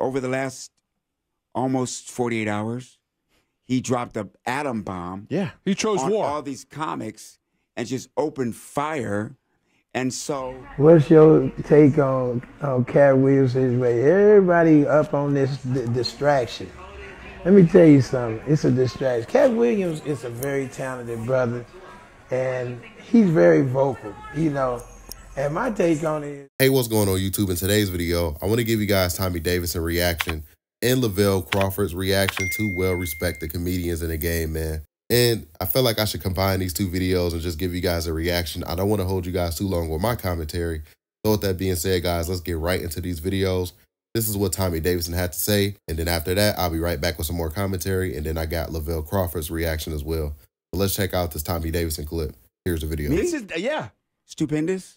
over the last almost 48 hours, he dropped an atom bomb. Yeah, he chose on war. all these comics and just opened fire. And so, what's your take on Katt Williams' way? Everybody up on this distraction. Let me tell you something. It's a distraction. Katt Williams is a very talented brother, and he's very vocal, you know. And my take on it is... Hey, what's going on YouTube? In today's video, I want to give you guys Tommy Davidson reaction and Lavelle Crawford's reaction to well-respected comedians in the game, man. And I felt like I should combine these two videos and just give you guys a reaction. I don't want to hold you guys too long with my commentary. So with that being said, guys, let's get right into these videos. This is what Tommy Davidson had to say. And then after that, I'll be right back with some more commentary. And then I got Lavelle Crawford's reaction as well. So let's check out this Tommy Davidson clip. Here's the video. This is, yeah. Stupendous.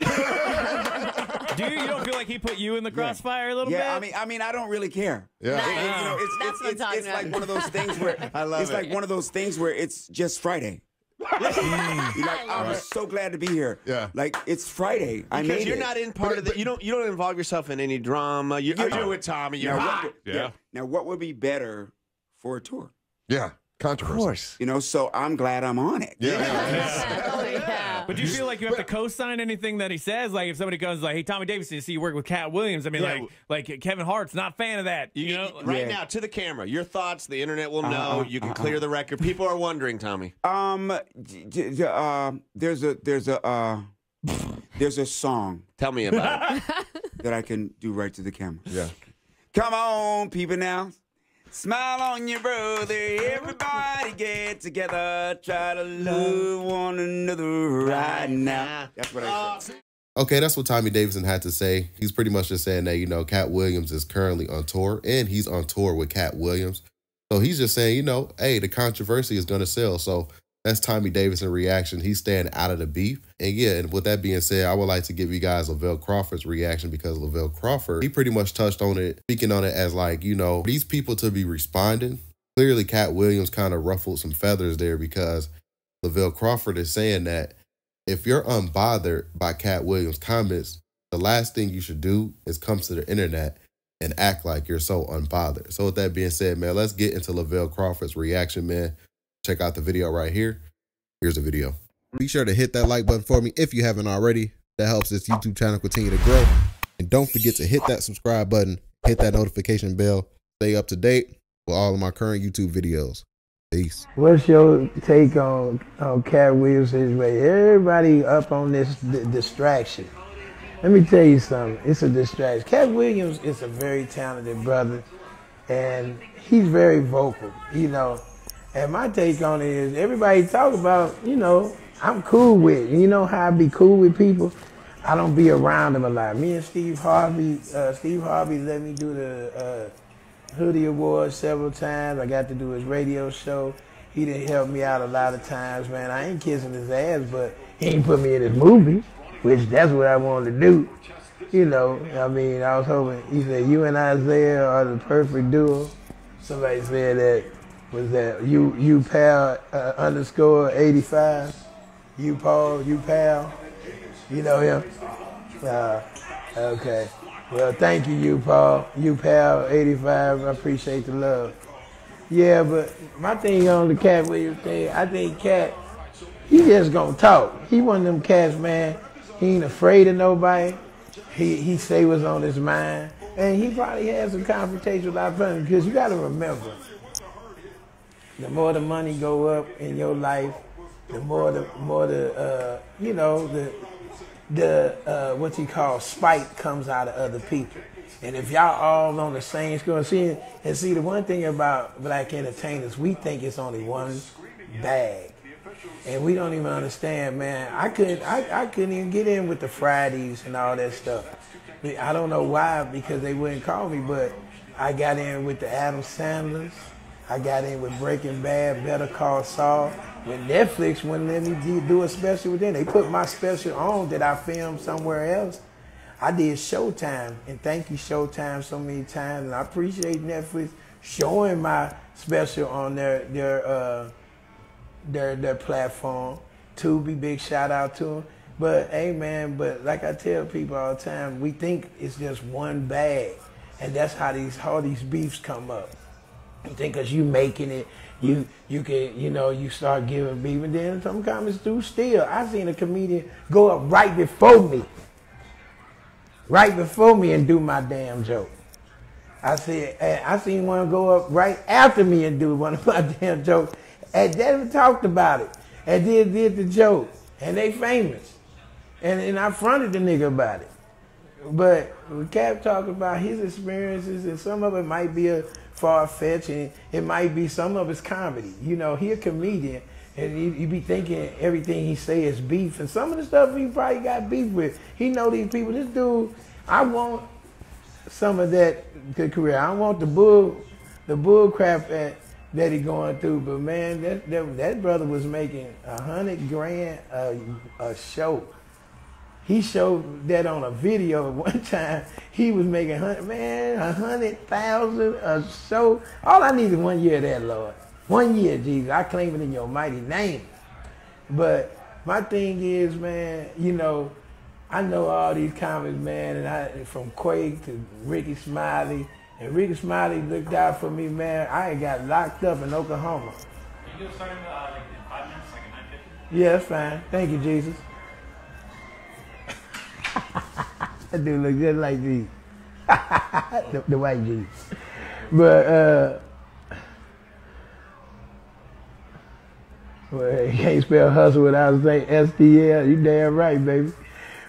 Dude, you don't feel like he put you in the crossfire a little bit? Yeah, I mean, I don't really care. Yeah. You know, it's like one of those things where I love it's it. like one of those things where it's just Friday. You're like, I'm so glad to be here. Yeah. Like, it's Friday. I made Because you're it. not in part of the, you don't involve yourself in any drama. You do it, Tommy. You're hot. Yeah. Now, what would be better for a tour? Yeah. Controversy. Of course. You know, so I'm glad I'm on it. Yeah. But do you feel like you have to co-sign anything that he says? Like if somebody comes like, hey, Tommy Davidson, see you work with Katt Williams. I mean, like Kevin Hart's not a fan of that. You know? Right now, to the camera, your thoughts, the internet will know. You can clear the record. People are wondering, Tommy. There's a song. Tell me about it. That I can do right to the camera. Yeah. Come on, people now. Smile on your brother. Everybody get together. Try to love one another right now. That's what I said. Okay, that's what Tommy Davidson had to say. He's pretty much just saying that, you know, Katt Williams is currently on tour, and he's on tour with Katt Williams. So he's just saying, you know, hey, the controversy is going to sell. So that's Tommy Davidson reaction. He's staying out of the beef. And yeah, and with that being said, I would like to give you guys Lavelle Crawford's reaction, because Lavelle Crawford, he pretty much touched on it, speaking on it as like, you know, these people to be responding. Clearly, Katt Williams kind of ruffled some feathers there, because Lavelle Crawford is saying that if you're unbothered by Katt Williams' comments, the last thing you should do is come to the internet and act like you're so unbothered. So with that being said, man, let's get into Lavelle Crawford's reaction, man. Check out the video right here. Here's the video. Be sure to hit that like button for me if you haven't already. That helps this YouTube channel continue to grow. And don't forget to hit that subscribe button, hit that notification bell, stay up to date with all of my current YouTube videos. Peace. What's your take on Katt Williams' way? Everybody up on this distraction. Let me tell you something. It's a distraction. Katt Williams is a very talented brother, and he's very vocal, you know. And my take on it is everybody talk about, you know, I'm cool with, you know how I be cool with people? I don't be around them a lot. Me and Steve Harvey let me do the Hoodie Awards several times. I got to do his radio show. He didn't help me out a lot of times, man. I ain't kissing his ass, but he ain't put me in his movie, which that's what I wanted to do. You know, I mean, I was hoping, he said, you and Isaiah are the perfect duo. Somebody said that. Was that you pal underscore 85? You Paul, you pal? You know him? Okay. Well, thank you Paul. You pal 85. I appreciate the love. Yeah, but my thing on the Katt Williams thing, I think Katt, he just gonna talk. He one of them cats, man. He ain't afraid of nobody. He say what's on his mind, and he probably has some confrontation with our family, because you got to remember. The more the money go up in your life, the more the you know, the what you call spite comes out of other people. And if y'all all on the same score, see the one thing about black entertainers, we think it's only one bag, and we don't even understand, man. I couldn't even get in with the Fridays and all that stuff. I don't know why, because they wouldn't call me, but I got in with the Adam Sandlers. I got in with Breaking Bad, Better Call Saul. When Netflix wouldn't let me do a special with them, they put my special on that I filmed somewhere else. I did Showtime, and thank you Showtime so many times, and I appreciate Netflix showing my special on their platform. Tubi, big shout out to them. But hey man, but like I tell people all the time, we think it's just one bag. And that's how all these beefs come up. You think because you making it, you can, you start giving beef. And then some comments do still. I seen a comedian go up right before me and do my damn joke. I seen one go up right after me and do one of my damn jokes. And they talked about it. And then did the joke. And they famous. And I fronted the nigga about it. But when Katt talked about his experiences, and some of it might be a far-fetched, and it might be some of it's comedy. He a comedian, and you be thinking everything he say is beef. And some of the stuff he probably got beef with. He know these people. This dude, I want some of that good career. I don't want the bull crap that he going through. But man, that brother was making $100 grand a show. He showed that on a video one time. He was making $100,000 a show. All I need is 1 year of that, Lord. 1 year, Jesus. I claim it in your mighty name. But my thing is, man, I know all these comics, man, and from Quake to Ricky Smiley. And Ricky Smiley looked out for me, man. I got locked up in Oklahoma. Can you do something like in 5 minutes, like at 9:50? Yeah, that's fine. Thank you, Jesus. That dude look just like Jesus. the white Jesus. But, well, you can't spell hustle without saying STL. You damn right, baby.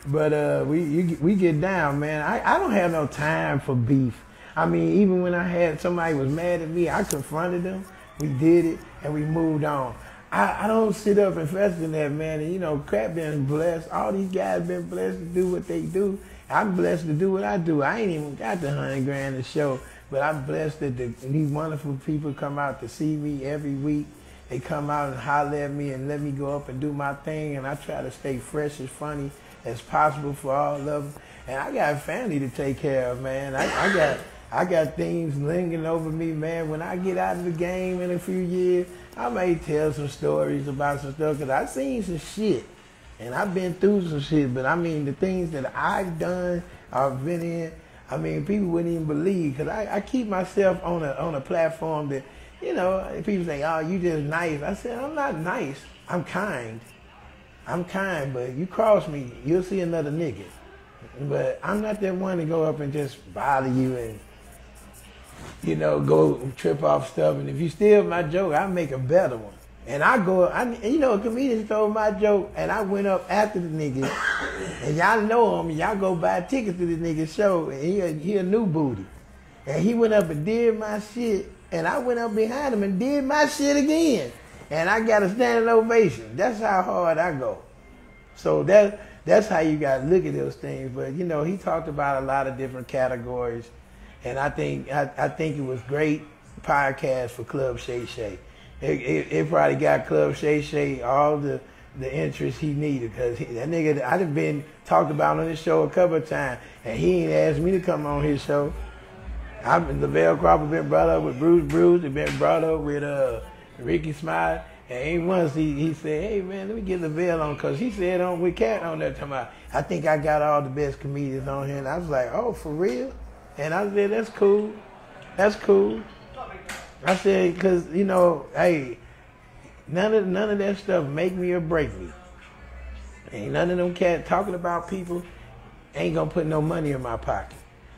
But we get down, man. I don't have no time for beef. I mean, even when I had somebody was mad at me, I confronted them. We did it, and we moved on. I don't sit up and fester in that, man. And, Katt been blessed. All these guys been blessed to do what they do. I'm blessed to do what I do. I ain't even got the $100 grand to show, but I'm blessed that these wonderful people come out to see me every week. They come out and holler at me and let me go up and do my thing, and I try to stay fresh as funny as possible for all of them. And I got a family to take care of, man. I got things lingering over me, man. When I get out of the game in a few years, I may tell some stories about some stuff, because I've seen some shit. And I've been through some shit, but I mean, the things that I've done, I've been in, I mean, people wouldn't even believe, because I keep myself on a platform that, people say, oh, you just nice. I said, I'm not nice. I'm kind. I'm kind, but you cross me, you'll see another nigga. But I'm not that one to go up and just bother you and, go trip off stuff. And if you steal my joke, I'll make a better one. And a comedian stole my joke, and I went up after the nigga, and y'all know him, and y'all go buy tickets to the nigga's show, and he a new booty. And he went up and did my shit, and I went up behind him and did my shit again. And I got a standing ovation. That's how hard I go. So that's how you got to look at those things. But, he talked about a lot of different categories, and I think it was great podcast for Club Shay. It probably got Club Shay all the interest he needed, because that nigga, I done been talked about on this show a couple of times, and he ain't asked me to come on his show. Lavelle Crawford been brought up with Bruce, he been brought up with Ricky Smiley, and ain't once he said, hey man, let me get Lavelle on, because he said with Katt on there talking about, I think I got all the best comedians on here, and I was like, oh, for real? And I said, that's cool. I said, because, hey, none of that stuff make me or break me. Ain't none of them cats talking about people ain't going to put no money in my pocket.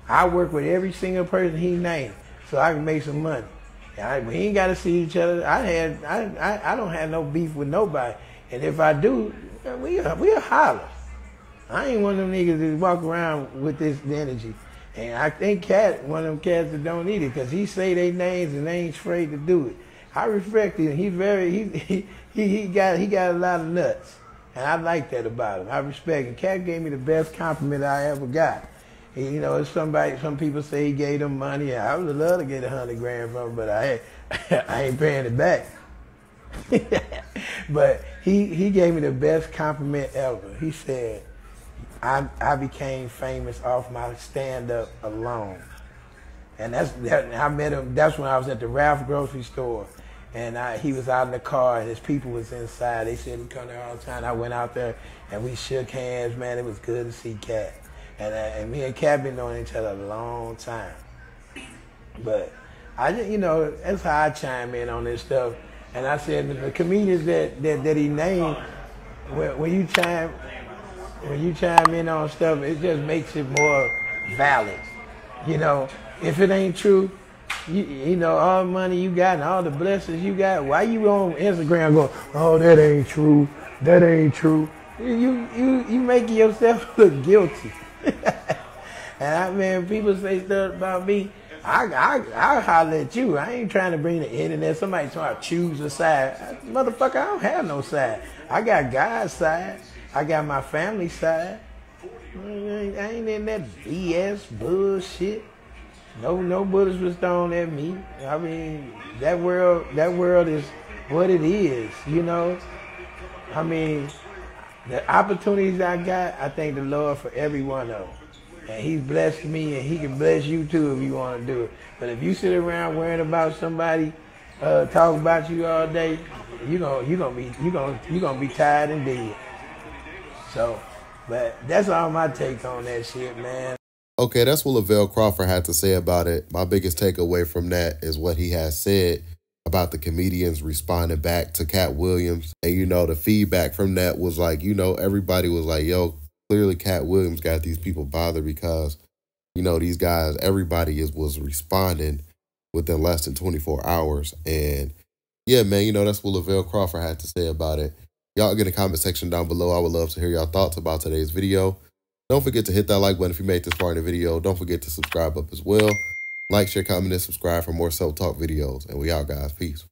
I work with every single person he named so I can make some money. We ain't got to see each other. I don't have no beef with nobody. And if I do, we'll holler. I ain't one of them niggas that walk around with this energy. And I think Katt, one of them cats that don't need it, because he say their names and they ain't afraid to do it. I respect him. He got a lot of nuts, and I like that about him. I respect him. Katt gave me the best compliment I ever got. It's some people say he gave them money. I would love to get $100 grand from him, but I ain't paying it back. But he gave me the best compliment ever. He said, I became famous off my stand-up alone. And I met him, that's when I was at the Ralph grocery store. And he was out in the car and his people was inside. They said he come there all the time. I went out there and we shook hands, man. It was good to see Katt. And me and Katt been knowing each other a long time. But I just, you know, that's how I chime in on this stuff. And I said the comedians that he named, when you chime in on stuff, it just makes it more valid. You know, if it ain't true, you know, all the money you got and all the blessings you got, why you on Instagram going, oh, that ain't true, that ain't true? You making yourself look guilty. And man, people say stuff about me, I holler at you. I ain't trying to bring the internet. Somebody trying to choose a side. Motherfucker, I don't have no side. I got God's side. I got my family side. I ain't in that BS bullshit. No bullets was thrown at me. I mean, that world is what it is, you know. I mean, the opportunities I got, I thank the Lord for every one of them. And He's blessed me, and He can bless you too if you want to do it. But if you sit around worrying about somebody talking about you all day, you gonna be tired and dead. So, but that's all my take on that shit, man. Okay, that's what Lavelle Crawford had to say about it. My biggest takeaway from that is what he has said about the comedians responding back to Katt Williams. And, you know, the feedback from that was like, you know, everybody was like, yo, clearly Katt Williams got these people bothered because, you know, these guys, everybody was responding within less than 24 hours. And, yeah, man, you know, that's what Lavelle Crawford had to say about it. Y'all get in the comment section down below. I would love to hear y'all thoughts about today's video. Don't forget to hit that like button if you made this far in the video. Don't forget to subscribe up as well. Like, share, comment, and subscribe for more self-talk videos. And we out, guys. Peace.